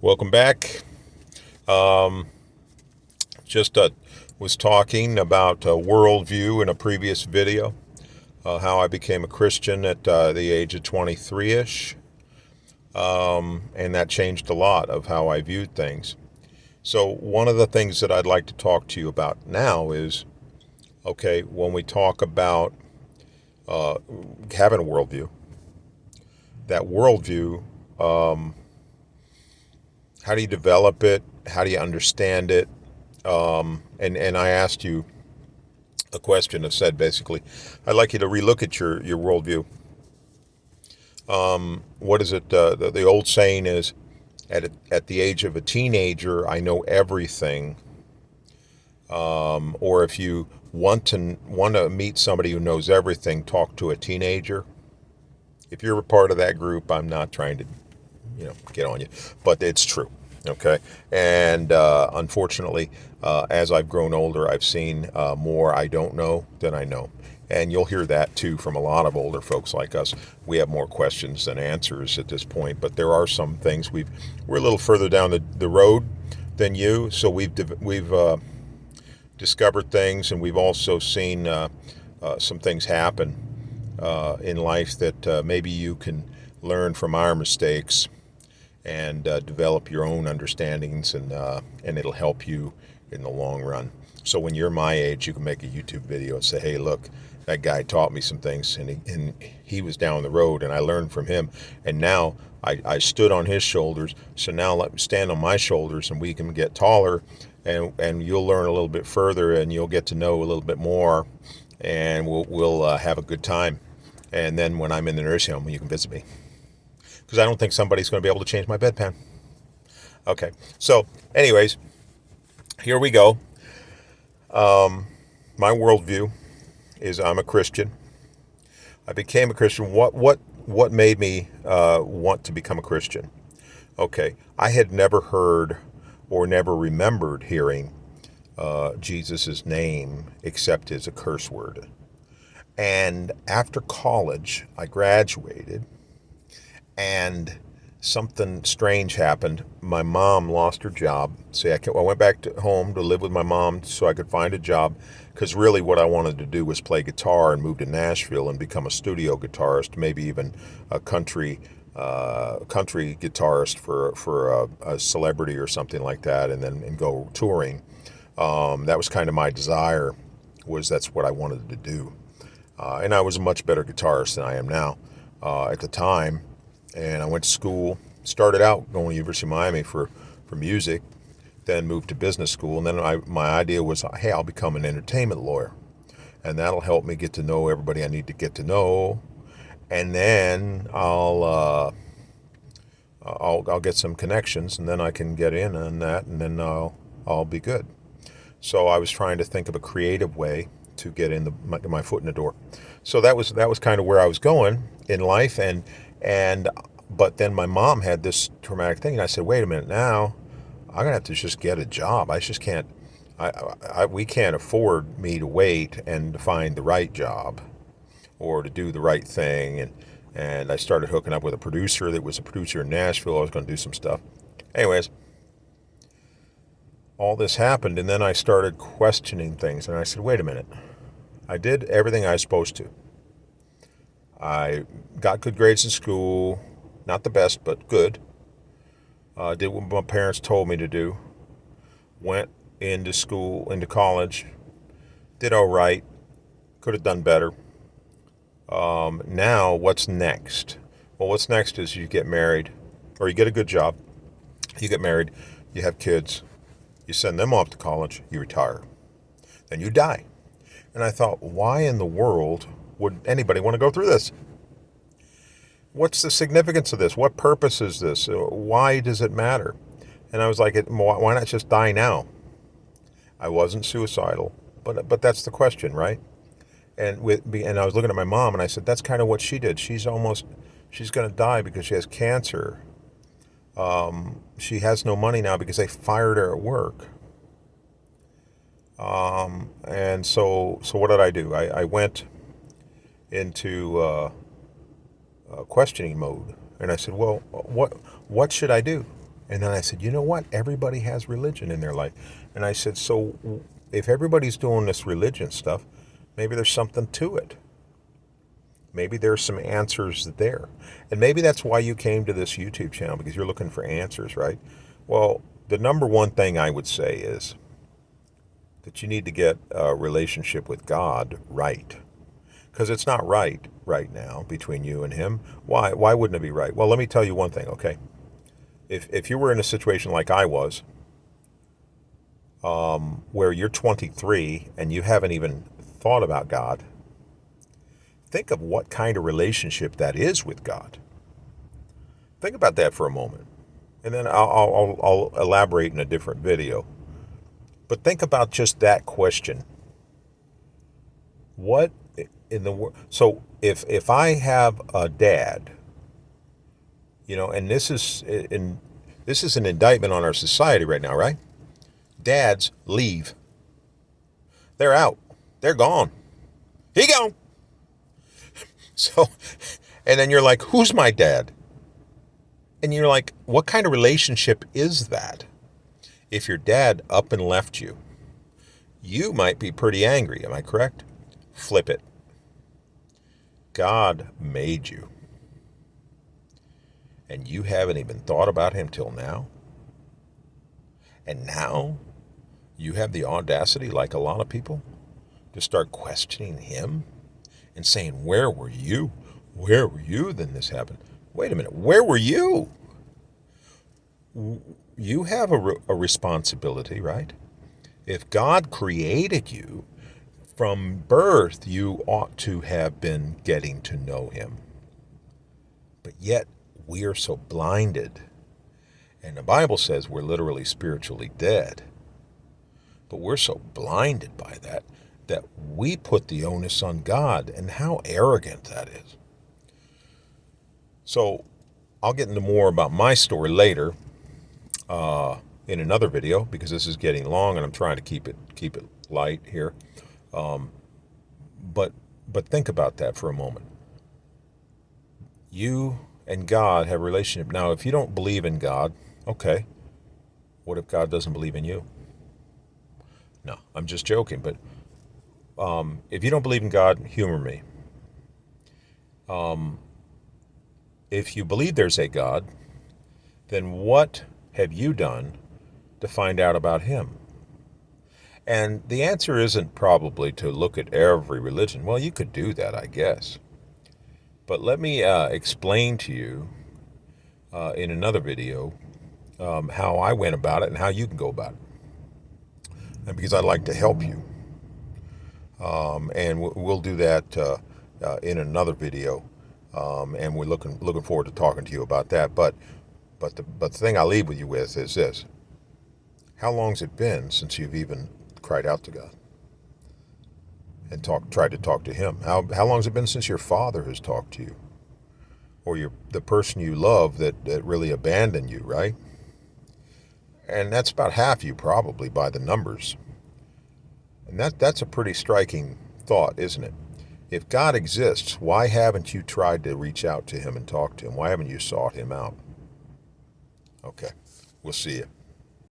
Welcome back. Um, just was talking about worldview in a previous video, how I became a Christian at the age of 23-ish, and that changed a lot of how I viewed things. So one of the things that I'd like to talk to you about now is, okay, when we talk about uh, having a worldview, that worldview, um, how do you develop it? How do you understand it? And I asked you a question that said basically, I'd like you to relook at your worldview. What is it? The old saying is, at the age of a teenager, I know everything. Or if you want to meet somebody who knows everything, talk to a teenager. If you're a part of that group, I'm not trying to, get on you, but it's true. Okay, and unfortunately, as I've grown older, I've seen more I don't know than I know, and you'll hear that too from a lot of older folks like us. We have more questions than answers at this point, but there are some things we're a little further down the road than you, so we've discovered things, and we've also seen some things happen in life that maybe you can learn from our mistakes and develop your own understandings, and it'll help you in the long run. So when you're my age, you can make a YouTube video and say, "Hey, look, that guy taught me some things, and he was down the road, and I learned from him, and now I stood on his shoulders. So now let me stand on my shoulders, and we can get taller, and you'll learn a little bit further, and you'll get to know a little bit more, and we'll have a good time. And then when I'm in the nursing home, you can visit me." Because I don't think somebody's going to be able to change my bedpan. Okay. So, anyways, here we go. My worldview is I'm a Christian. I became a Christian. What made me want to become a Christian? Okay, I had never heard or never remembered hearing Jesus' name except as a curse word. And after college, I graduated, and something strange happened. My mom lost her job. See, I went back to home to live with my mom so I could find a job, because really what I wanted to do was play guitar and move to Nashville and become a studio guitarist, maybe even a country guitarist for a celebrity or something like that, and go touring. That was kind of my desire. That's what I wanted to do, and I was a much better guitarist than I am now at the time. And I went to school, started out going to University of Miami for music, then moved to business school. And then my idea was, hey, I'll become an entertainment lawyer. And that'll help me get to know everybody I need to get to know. And then I'll get some connections, and then I can get in on that, and then I'll be good. So I was trying to think of a creative way to get my foot in the door. So that was kind of where I was going in life, and but then my mom had this traumatic thing, and I said, wait a minute, now I'm gonna have to just get a job. I just can't. We can't afford me to wait and to find the right job or to do the right thing. And I started hooking up with a producer that was a producer in Nashville. I was going to do some stuff. Anyways, all this happened, and then I started questioning things, and I said, wait a minute. I did everything I was supposed to. I got good grades in school, not the best, but good. Did what my parents told me to do. Went into school, into college, did all right. Could have done better. Now, what's next? Well, what's next is you get married, or you get a good job, you get married, you have kids, you send them off to college, you retire, then you die. And I thought, why in the world would anybody want to go through this? What's the significance of this? What purpose is this? Why does it matter? And I was like, why not just die now? I wasn't suicidal, but that's the question, right? And I was looking at my mom, and I said, that's kind of what she did. She's going to die because she has cancer. She has no money now because they fired her at work. And so what did I do? I went into questioning mode, and I said, well, what should I do? And then I said, you know what? Everybody has religion in their life. And I said, so if everybody's doing this religion stuff, maybe there's something to it. Maybe there's some answers there. And maybe that's why you came to this YouTube channel, because you're looking for answers, right? Well, the number one thing I would say is that you need to get a relationship with God right. Because it's not right now between you and him. Why? Why wouldn't it be right? Well, let me tell you one thing, okay? If you were in a situation like I was, where you're 23 and you haven't even thought about God, think of what kind of relationship that is with God. Think about that for a moment. And then I'll elaborate in a different video. But think about just that question. What in the world? So if I have a dad, and this is an indictment on our society right now, right? Dads leave. They're out. They're gone. He gone. So, and then you're like, who's my dad? And you're like, what kind of relationship is that? If your dad up and left you, you might be pretty angry. Am I correct? Flip it. God made you. And you haven't even thought about him till now. And now you have the audacity, like a lot of people, to start questioning him and saying, where were you? Where were you when this happened? Wait a minute, where were you? You have a responsibility, right? If God created you from birth, you ought to have been getting to know him. But yet we are so blinded. And the Bible says we're literally spiritually dead. But we're so blinded by that we put the onus on God, and how arrogant that is. So I'll get into more about my story later in another video, because this is getting long and I'm trying to keep it light here. But think about that for a moment. You and God have a relationship. Now, if you don't believe in God, okay, what if God doesn't believe in you? No, I'm just joking, but if you don't believe in God, humor me. If you believe there's a God, then what have you done to find out about him? And the answer isn't probably to look at every religion. Well, you could do that, I guess. But let me explain to you in another video how I went about it and how you can go about it. And because I'd like to help you. And we'll do that in another video. And we're looking forward to talking to you about that. But the thing I'll leave with you with is this. How long's it been since you've even cried out to God and tried to talk to him? How long's it been since your father has talked to you? Or the person you love that really abandoned you, right? And that's about half you probably by the numbers. And that's a pretty striking thought, isn't it? If God exists, why haven't you tried to reach out to him and talk to him? Why haven't you sought him out? Okay, we'll see you.